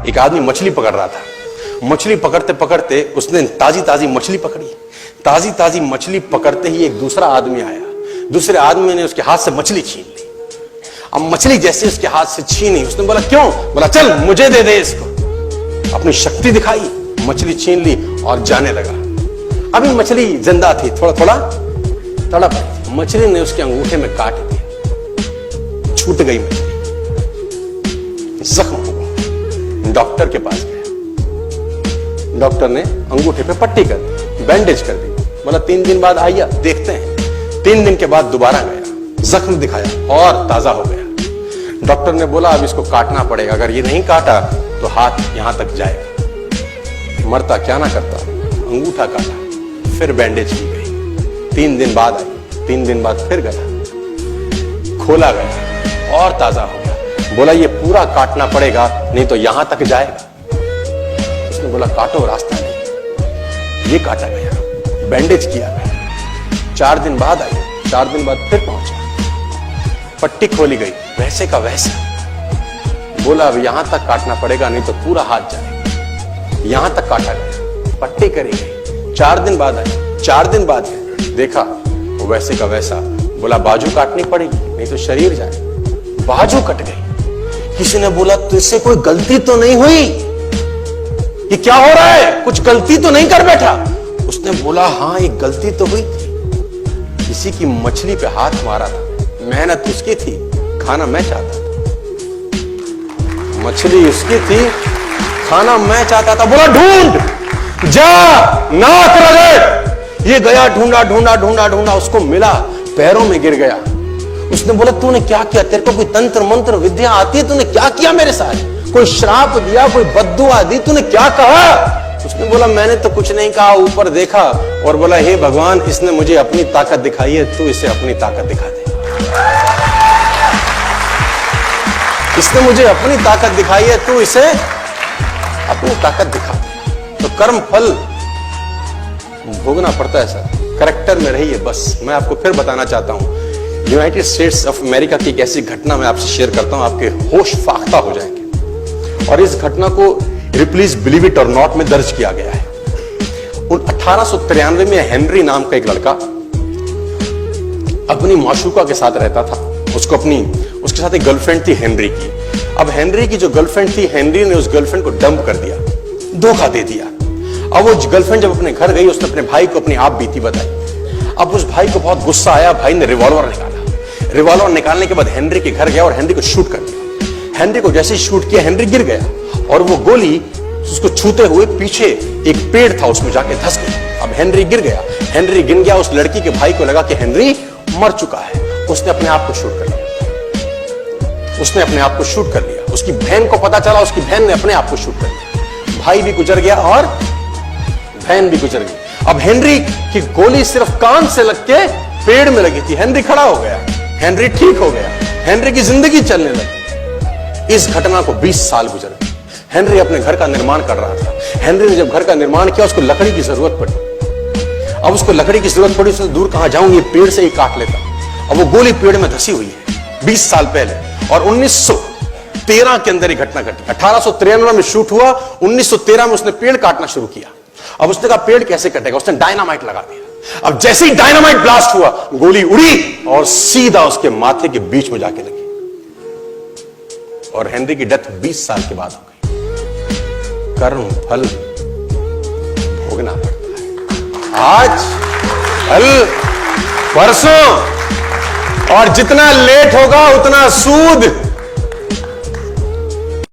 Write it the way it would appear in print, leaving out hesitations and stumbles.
एक आदमी मछली पकड़ रहा था। मछली पकड़ते पकड़ते उसने ताजी ताजी मछली पकड़ी। ताजी ताजी मछली पकड़ते ही एक दूसरा आदमी आया। दूसरे आदमी ने उसके हाथ से मछली छीन ली। अब मछली जैसे उसके हाथ से छीनी, उसने बोला क्यों? बोला चल मुझे दे दे इसको। अपनी शक्ति दिखाई, मछली छीन ली और जाने लगा। अभी मछली जिंदा थी, थोड़ा थोड़ा तड़प। मछली ने उसके अंगूठे में काट दिया, छूट गई मछली, जख्म हुआ। डॉक्टर के पास गया। डॉक्टर ने अंगूठे पे पट्टी कर दी, बैंडेज कर दी। बोला 3 दिन बाद आइए देखते हैं। 3 दिन के बाद दोबारा गया, जख्म दिखाया और ताजा हो गया। डॉक्टर ने बोला अब इसको काटना पड़ेगा, अगर ये नहीं काटा तो हाथ यहां तक जाएगा। मरता क्या ना करता, अंगूठा काटा, फिर बैंडेज की गई। 3 दिन बाद आई, 3 दिन बाद फिर गया, खोला गया और ताजा हो गया। बोला ये पूरा काटना पड़ेगा, नहीं तो यहां तक जाएगा। उसने बोला काटो, रास्ता नहीं। ये काटा गया, बैंडेज किया गया। 4 दिन बाद आई, 4 दिन बाद फिर पहुंचा, पट्टी खोली गई, वैसे का वैसा। बोला अब यहां तक काटना पड़ेगा, नहीं तो पूरा हाथ जाएगा। यहां तक काटा गया, पट्टी करी गई। 4 दिन बाद आई, 4 दिन बाद देखा वैसे का वैसा। बोला बाजू काटनी पड़ेगी, नहीं तो शरीर जाए। बाजू कट गई। किसी ने बोला तुझसे कोई गलती तो नहीं हुई? ये क्या हो रहा है? कुछ गलती तो नहीं कर बैठा? उसने बोला हाँ एक गलती तो हुई थी। किसी की मछली पे हाथ मारा था, मेहनत उसकी थी, खाना मैं चाहता था। मछली उसकी थी, खाना मैं चाहता था। बोला ढूंढ, जा, नाक रगड़। ये गया, ढूंढा ढूंढा ढूंढा ढूंढा, उसको मिला, पैरों में गिर गया। उसने बोला तूने क्या किया? तेरे को कोई तंत्र मंत्र विद्या आती है? तूने क्या किया मेरे साथ? कोई श्राप दिया, कोई बद्दुआ दी? तूने क्या कहा? उसने बोला मैंने तो कुछ नहीं कहा, ऊपर देखा और बोला हे भगवान, इसने मुझे अपनी ताकत दिखाई है, तू इसे अपनी ताकत दिखा दे। इसने मुझे अपनी ताकत दिखाई है, तू इसे अपनी ताकत दिखा दे। तो कर्म फल भोगना पड़ता है सर, करैक्टर में रहिए बस। मैं आपको फिर बताना चाहता हूं, यूनाइटेड स्टेट्स ऑफ अमेरिका की एक ऐसी घटना मैं आपसे शेयर करता हूं, आपके होश फाख्ता हो जाएंगे। और इस घटना को प्लीज बिलीव इट और नॉट में दर्ज किया गया है। 1893 में हेनरी नाम का एक लड़का अपनी माशूका के साथ रहता था। उसके साथ एक गर्लफ्रेंड थी हेनरी की। अब हेनरी की जो गर्लफ्रेंड थी, हेनरी ने उस गर्लफ्रेंड को डंप कर दिया, धोखा दे दिया। अब वो गर्लफ्रेंड जब अपने घर गई, उसने अपने भाई को अपनी आप बीती बताई। अब उस भाई को बहुत गुस्सा आया, भाई ने रिवॉल्वर निकाला। रिवॉल्वर निकालने के बाद हेनरी के घर गया और हेनरी को शूट कर दिया। हेनरी को जैसे ही शूट किया, हेनरी गिर गया और वो गोली उसको छूते हुए पीछे एक पेड़ था, उसमें जाके धंस गई। अब हेनरी गिर गया। हेनरी गिर गया, उस लड़की के भाई को लगा कि हेनरी मर चुका है। उसने अपने आप को शूट कर लिया। उसने अपने आप को शूट कर लिया। उसकी बहन को पता चला, उसकी बहन ने अपने आप को शूट कर लिया। भाई भी गुजर गया और बहन भी गुजर गई। अब हेनरी की गोली सिर्फ कान से लग के पेड़ में लगी थी। हेनरी खड़ा हो गया, हेनरी ठीक हो गया, हेनरी की जिंदगी चलने लगी। इस घटना को 20 साल गुजर गए। हेनरी अपने घर का निर्माण कर रहा था। हेनरी ने जब घर का निर्माण किया, उसको लकड़ी की जरूरत पड़ी। अब उसको लकड़ी की जरूरत पड़ी, उसने दूर कहां जाऊं, ये पेड़ से ही काट लेता। अब वो गोली पेड़ में धसी हुई है 20 साल पहले। और 1913 के अंदर ये घटना घटी। 1893 में शूट हुआ, 1913 में उसने पेड़ काटना शुरू किया। अब उसने कहा पेड़ कैसे कटेगा? उसने डायनामाइट लगा दिया। अब जैसे ही डायनामाइट ब्लास्ट हुआ, गोली उड़ी और सीधा उसके माथे के बीच में जाके लगी। और हेनरी की डेथ 20 साल के बाद हो गई। कर्म फल भोगना पड़ता है। आज, कल, परसों, और जितना लेट होगा उतना सूद।